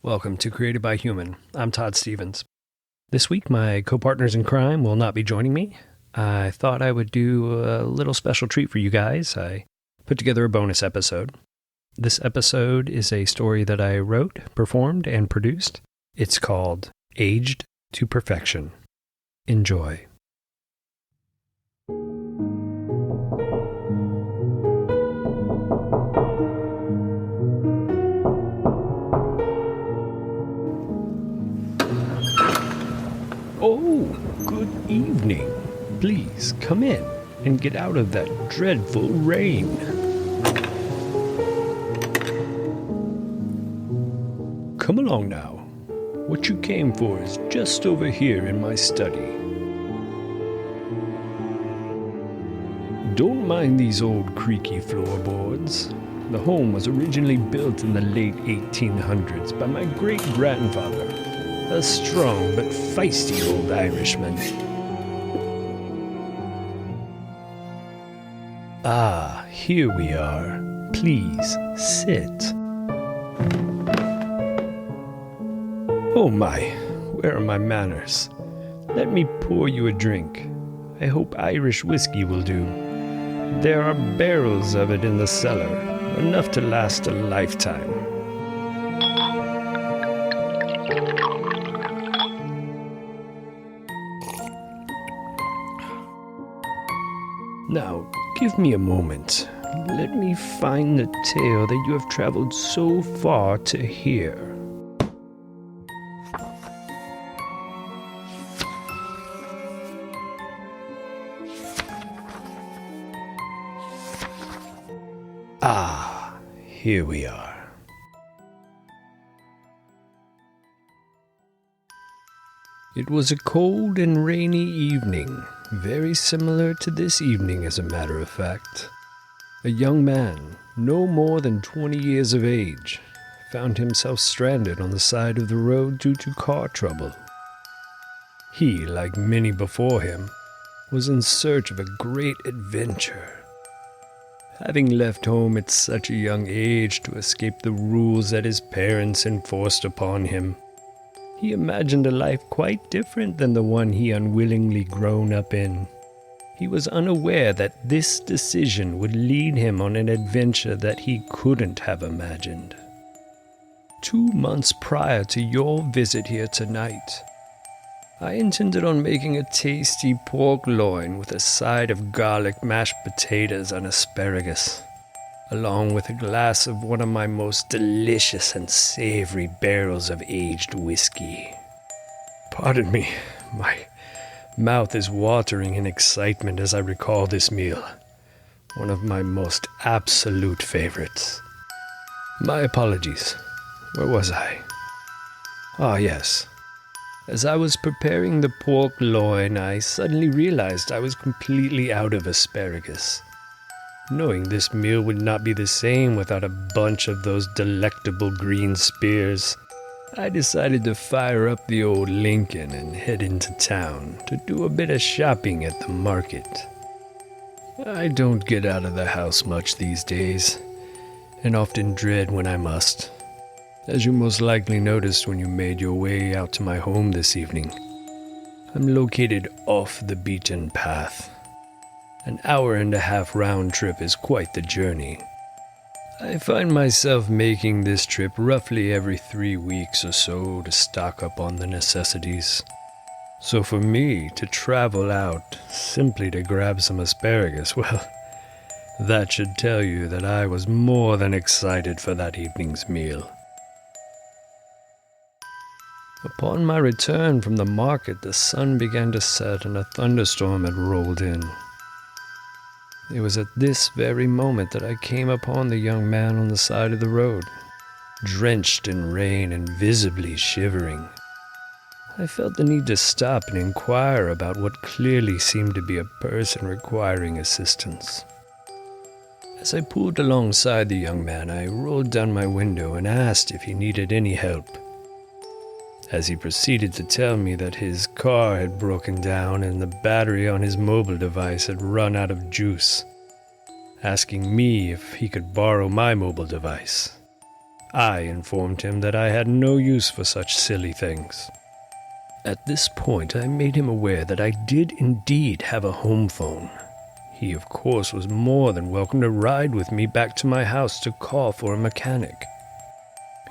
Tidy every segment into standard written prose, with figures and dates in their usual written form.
Welcome to Created by Human. I'm Todd Stevens. This week, my co-partners in crime will not be joining me. I thought I would do a little special treat for you guys. I put together a bonus episode. This episode is a story that I wrote, performed, and produced. It's called Aged to Perfection. Enjoy. Oh, good evening. Please come in and get out of that dreadful rain. Come along now. What you came for is just over here in my study. Don't mind these old creaky floorboards. The home was originally built in the late 1800s by my great-grandfather, a strong but feisty old Irishman. Ah, here we are. Please, sit. Oh my, where are my manners? Let me pour you a drink. I hope Irish whiskey will do. There are barrels of it in the cellar, enough to last a lifetime. Now, give me a moment. Let me find the tale that you have traveled so far to hear. Ah, here we are. It was a cold and rainy evening. Very similar to this evening, as a matter of fact. A young man, no more than 20 years of age, found himself stranded on the side of the road due to car trouble. He, like many before him, was in search of a great adventure. Having left home at such a young age to escape the rules that his parents enforced upon him, he imagined a life quite different than the one he unwillingly grown up in. He was unaware that this decision would lead him on an adventure that he couldn't have imagined. 2 months prior to your visit here tonight, I intended on making a tasty pork loin with a side of garlic mashed potatoes and asparagus, along with a glass of one of my most delicious and savory barrels of aged whiskey. Pardon me, my mouth is watering in excitement as I recall this meal, one of my most absolute favorites. My apologies. Where was I? Ah, yes. As I was preparing the pork loin, I suddenly realized I was completely out of asparagus. Knowing this meal would not be the same without a bunch of those delectable green spears, I decided to fire up the old Lincoln and head into town to do a bit of shopping at the market. I don't get out of the house much these days, and often dread when I must. As you most likely noticed when you made your way out to my home this evening, I'm located off the beaten path. An hour-and-a-half round trip is quite the journey. I find myself making this trip roughly every 3 weeks or so to stock up on the necessities. So for me to travel out simply to grab some asparagus, well, that should tell you that I was more than excited for that evening's meal. Upon my return from the market, the sun began to set and a thunderstorm had rolled in. It was at this very moment that I came upon the young man on the side of the road, drenched in rain and visibly shivering. I felt the need to stop and inquire about what clearly seemed to be a person requiring assistance. As I pulled alongside the young man, I rolled down my window and asked if he needed any help. As he proceeded to tell me that his car had broken down and the battery on his mobile device had run out of juice, asking me if he could borrow my mobile device. I informed him that I had no use for such silly things. At this point, I made him aware that I did indeed have a home phone. He, of course, was more than welcome to ride with me back to my house to call for a mechanic.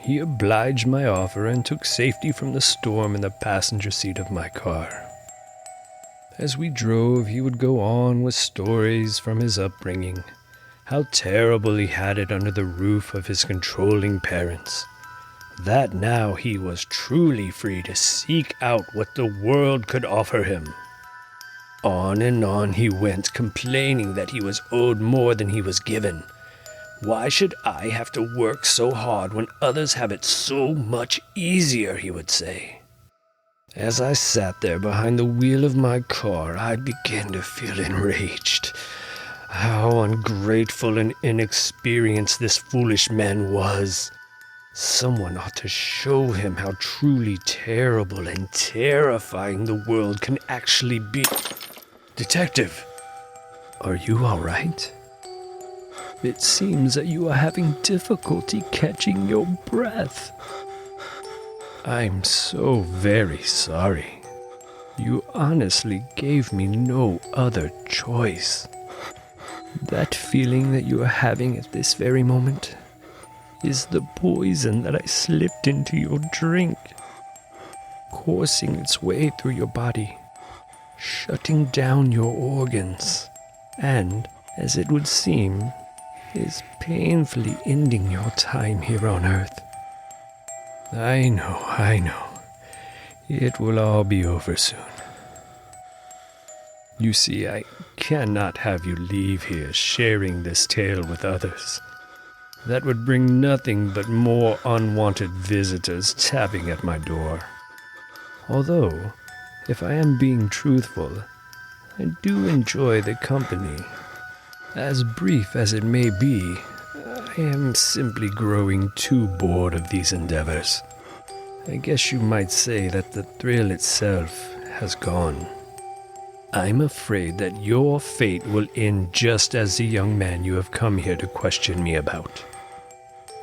He obliged my offer and took safety from the storm in the passenger seat of my car. As we drove, he would go on with stories from his upbringing, how terrible he had it under the roof of his controlling parents, that now he was truly free to seek out what the world could offer him. On and on he went, complaining that he was owed more than he was given. Why should I have to work so hard when others have it so much easier, he would say. As I sat there behind the wheel of my car, I began to feel enraged. How ungrateful and inexperienced this foolish man was. Someone ought to show him how truly terrible and terrifying the world can actually be. Detective, are you all right? It seems that you are having difficulty catching your breath. I'm so very sorry. You honestly gave me no other choice. That feeling that you are having at this very moment is the poison that I slipped into your drink, coursing its way through your body, shutting down your organs, and, as it would seem, is painfully ending your time here on Earth. I know. It will all be over soon. You see, I cannot have you leave here sharing this tale with others. That would bring nothing but more unwanted visitors tapping at my door. Although, if I am being truthful, I do enjoy the company. As brief as it may be, I am simply growing too bored of these endeavors. I guess you might say that the thrill itself has gone. I'm afraid that your fate will end just as the young man you have come here to question me about.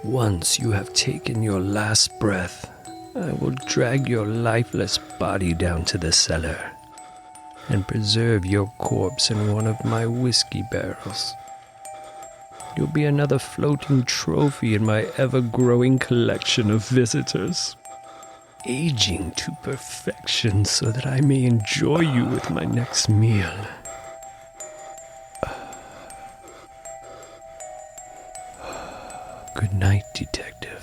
Once you have taken your last breath, I will drag your lifeless body down to the cellar and preserve your corpse in one of my whiskey barrels. You'll be another floating trophy in my ever-growing collection of visitors, aging to perfection so that I may enjoy you with my next meal. Good night, Detective.